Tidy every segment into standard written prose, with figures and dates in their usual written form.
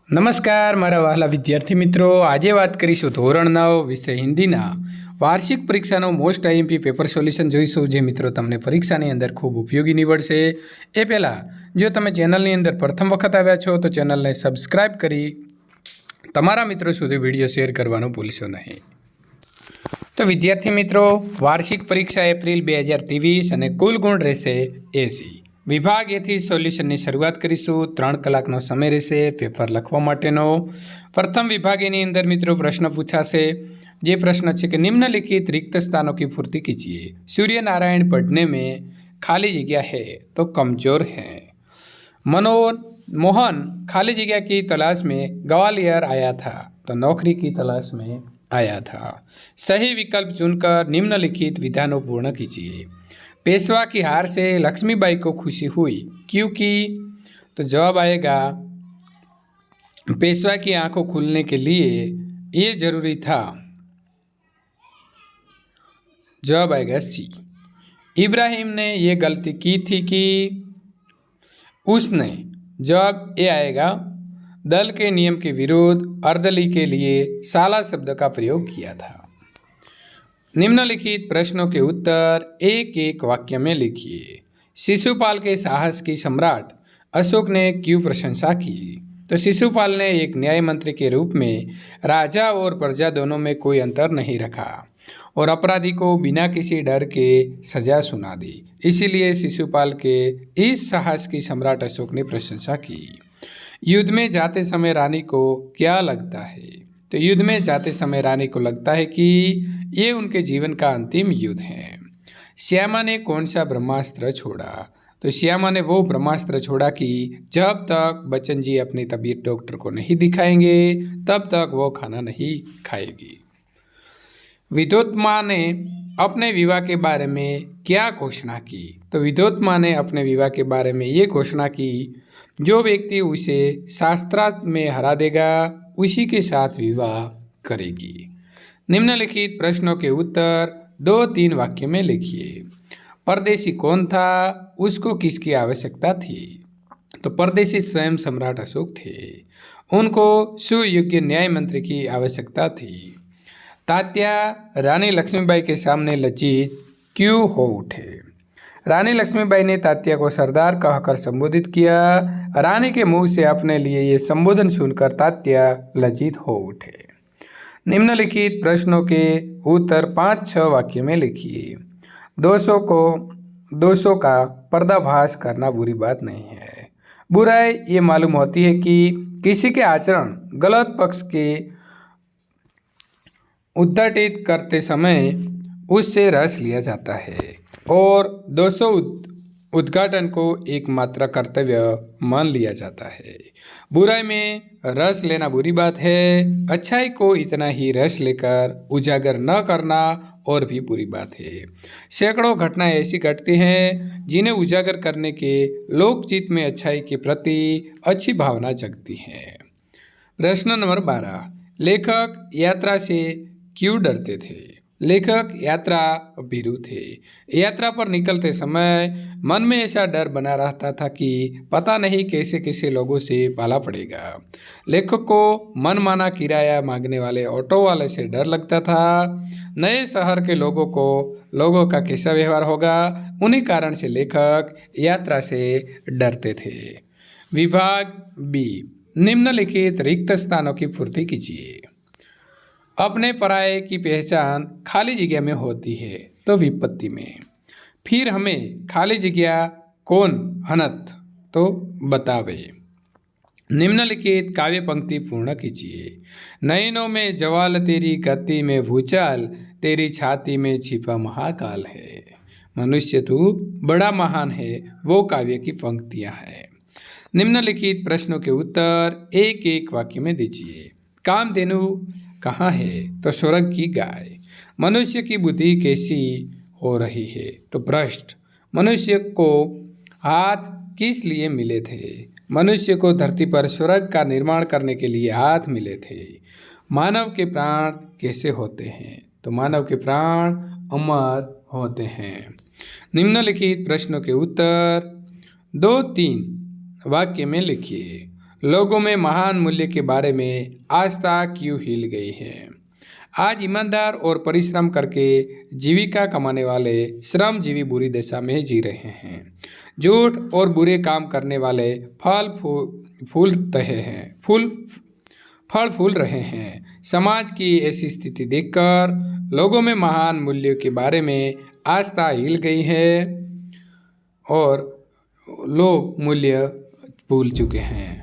નમસ્કાર મારા વહાલા વિદ્યાર્થી મિત્રો, આજે વાત કરીશું ધોરણ 9 વિષય હિન્દીના વાર્ષિક પરીક્ષાનો મોસ્ટ આઈએમપી પેપર સોલ્યુશન જોઈશું, જે મિત્રો તમને પરીક્ષાની અંદર ખૂબ ઉપયોગી નીવડશે। એ પહેલાં જો તમે ચેનલની અંદર પ્રથમ વખત આવ્યા છો તો ચેનલને સબસ્ક્રાઇબ કરી તમારા મિત્રો સુધી વિડીયો શેર કરવાનું ભૂલશો નહીં। તો વિદ્યાર્થી મિત્રો, વાર્ષિક પરીક્ષા એપ્રિલ 2023 અને કુલ ગુણ રહેશે 80। વિભાગ એથી સોલ્યુશનની શરૂઆત કરીશું। 3 કલાકનો સમય રહેશે પેપર લખવા માટેનો। પ્રથમ વિભાગ એની અંદર મિત્રો પ્રશ્ન પૂછાશે, જે પ્રશ્ન છે કે निम्नलिखित रिक्त स्थानों की पूर्ति कीजिए। सूर्य नारायण पढ़ने में खाली जगह है तो कमजोर है। मोहन खाली जगह की तलाश में ग्वालियर आया था तो नौकरी की तलाश में आया था। सही विकल्प चुनकर निम्नलिखित विधानों पूर्ण कीजिए। पेशवा की हार से लक्ष्मीबाई को खुशी हुई क्योंकि, तो जवाब आएगा पेशवा की आंखों खुलने के लिए ये जरूरी था। जवाब आएगा सी। इब्राहिम ने ये गलती की थी कि उसने, जवाब ए आएगा दल के नियम के विरुद्ध अर्दली के लिए साला शब्द का प्रयोग किया था। निम्नलिखित प्रश्नों के उत्तर एक एक वाक्य में लिखिए। शिशुपाल के साहस की सम्राट अशोक ने क्यों प्रशंसा की? तो शिशुपाल ने एक न्याय मंत्री के रूप में राजा और प्रजा दोनों में कोई अंतर नहीं रखा और अपराधी को बिना किसी डर के सजा सुना दी, इसीलिए शिशुपाल के इस साहस की सम्राट अशोक ने प्रशंसा की। युद्ध में जाते समय रानी को क्या लगता है? तो युद्ध में जाते समय रानी को लगता है कि ये उनके जीवन का अंतिम युद्ध है। श्यामा ने कौन सा ब्रह्मास्त्र छोड़ा? तो श्यामा ने वो ब्रह्मास्त्र छोड़ा कि जब तक बच्चन जी अपनी तबीयत डॉक्टर को नहीं दिखाएंगे तब तक वो खाना नहीं खाएगी। विद्योत्मा ने अपने विवाह के बारे में क्या घोषणा की? तो विद्योत्मा ने अपने विवाह के बारे में ये घोषणा की, जो व्यक्ति उसे शास्त्रार्थ में हरा देगा उसी के साथ विवाह करेगी। निम्नलिखित प्रश्नों के उत्तर 2-3 वाक्य में लिखिए। परदेशी कौन था? उसको किसकी आवश्यकता थी? तो परदेशी स्वयं सम्राट अशोक थे, उनको सुयोग्य न्याय मंत्री की आवश्यकता थी। तात्या रानी लक्ष्मीबाई के सामने लज्जित क्यों हो उठे? रानी लक्ष्मीबाई ने तात्या को सरदार कहकर संबोधित किया। रानी के मुंह से अपने लिए ये संबोधन सुनकर तात्या लज्जित हो उठे। निम्नलिखित प्रश्नों के उत्तर 5-6 वाक्य में लिखिए। दोषों का पर्दाफाश करना बुरी बात नहीं है। बुराई ये मालूम होती है कि किसी के आचरण गलत पक्ष के उद्घाटित करते समय उससे रस लिया जाता है और दोषों उद्घाटन को एकमात्र कर्तव्य मान लिया जाता है। बुराई में रस लेना बुरी बात है, अच्छाई को इतना ही रस लेकर उजागर न करना और भी बुरी बात है। सैकड़ों घटनाएं ऐसी घटती हैं जिन्हें उजागर करने के लोकचित में अच्छाई के प्रति अच्छी भावना जगती है। प्रश्न नंबर 12, लेखक यात्रा से क्यों डरते थे? लेखक यात्रा भीरु थे। यात्रा पर निकलते समय मन में ऐसा डर बना रहता था कि पता नहीं कैसे कैसे लोगों से पाला पड़ेगा। लेखक को मनमाना किराया मांगने वाले ऑटो वाले से डर लगता था। नए शहर के लोगों का कैसा व्यवहार होगा, उन्हीं कारण से लेखक यात्रा से डरते थे। विभाग बी, निम्नलिखित रिक्त स्थानों की पूर्ति कीजिए। अपने पराये की पहचान खाली जगह में होती है तो विपत्ति में। फिर हमें खाली जगह कौन हनत तो बतावे। निम्नलिखित काव्य पंक्ति पूर्ण कीजिए। नयनों में जवाल तेरी गति में भूचाल, तेरी छाती में छिपा महाकाल है। मनुष्य तू बड़ा महान है, वो काव्य की पंक्तियां हैं। निम्नलिखित प्रश्नों के उत्तर एक एक वाक्य में दीजिए। कामधेनु कहाँ है? तो स्वर्ग की गाय। मनुष्य की बुद्धि कैसी हो रही है? तो भ्रष्ट। मनुष्य को हाथ किस लिए मिले थे? मनुष्य को धरती पर स्वर्ग का निर्माण करने के लिए हाथ मिले थे। मानव के प्राण कैसे होते हैं? तो मानव के प्राण अमर होते हैं। निम्नलिखित प्रश्नों के उत्तर 2-3 वाक्य में लिखिए। लोगों में महान मूल्य के बारे में आस्था क्यों हिल गई है? आज ईमानदार और परिश्रम करके जीविका कमाने वाले श्रमजीवी बुरी दशा में जी रहे हैं। झूठ और बुरे काम करने वाले फल फूल रहे हैं। समाज की ऐसी स्थिति देखकर लोगों में महान मूल्यों के बारे में आस्था हिल गई है और लोग मूल्य भूल चुके हैं।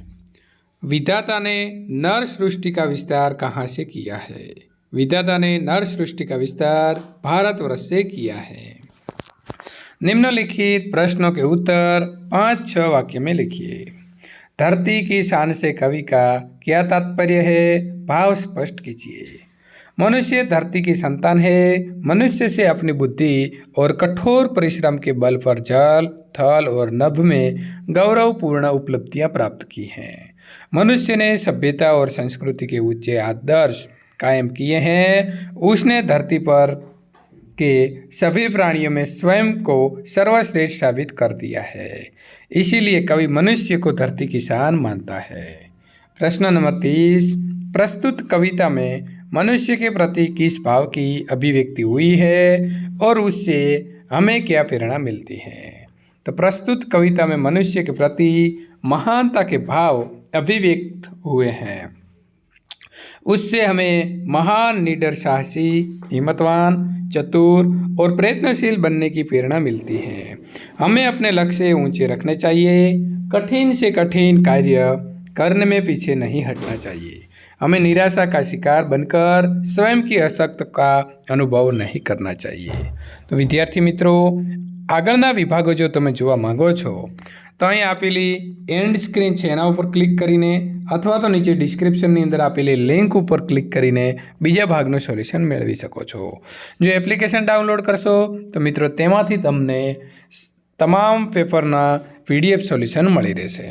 विधाता ने नर सृष्टि का विस्तार कहाँ से किया है? विधाता ने नर सृष्टि का विस्तार भारतवर्ष से किया है। निम्नलिखित प्रश्नों के उत्तर 5-6 वाक्य में लिखिए। धरती की शान से कवि का क्या तात्पर्य है? भाव स्पष्ट कीजिए। मनुष्य धरती की संतान है। मनुष्य से अपनी बुद्धि और कठोर परिश्रम के बल पर जल, थल और नभ में गौरवपूर्ण उपलब्धियां प्राप्त की हैं। मनुष्य ने सभ्यता और संस्कृति के ऊंचे आदर्श कायम किए हैं। उसने धरती पर के सभी प्राणियों में स्वयं को सर्वश्रेष्ठ साबित कर दिया है। इसीलिए कवि मनुष्य को धरती की शान मानता है। प्रश्न नंबर 30। प्रस्तुत कविता में मनुष्य के प्रति किस भाव की अभिव्यक्ति हुई है और उससे हमें क्या प्रेरणा मिलती है? तो प्रस्तुत कविता में मनुष्य के प्रति महानता के भाव अभिव्यक्त हुए हैं। उससे हमें महान, निडर, साहसी, हिम्मतवान, चतुर और प्रयत्नशील बनने की प्रेरणा मिलती है। हमें अपने लक्ष्य ऊंचे रखने चाहिए। कठिन से कठिन कार्य करने में पीछे नहीं हटना चाहिए। हमें निराशा का शिकार बनकर स्वयं की अशक्त का अनुभव नहीं करना चाहिए। तो विद्यार्थी मित्रों, આગળના વિભાગો જો તમે જોવા માંગો છો તો અહીં આપેલી એન્ડ સ્ક્રીન છે એના ઉપર ક્લિક કરીને અથવા તો નીચે ડિસ્ક્રિપ્શનની અંદર આપેલી લિંક ઉપર ક્લિક કરીને બીજા ભાગનું સોલ્યુશન મેળવી શકો છો। જો એપ્લિકેશન ડાઉનલોડ કરશો તો મિત્રો તેમાંથી તમને તમામ પેપરના PDF સોલ્યુશન મળી રહેશે।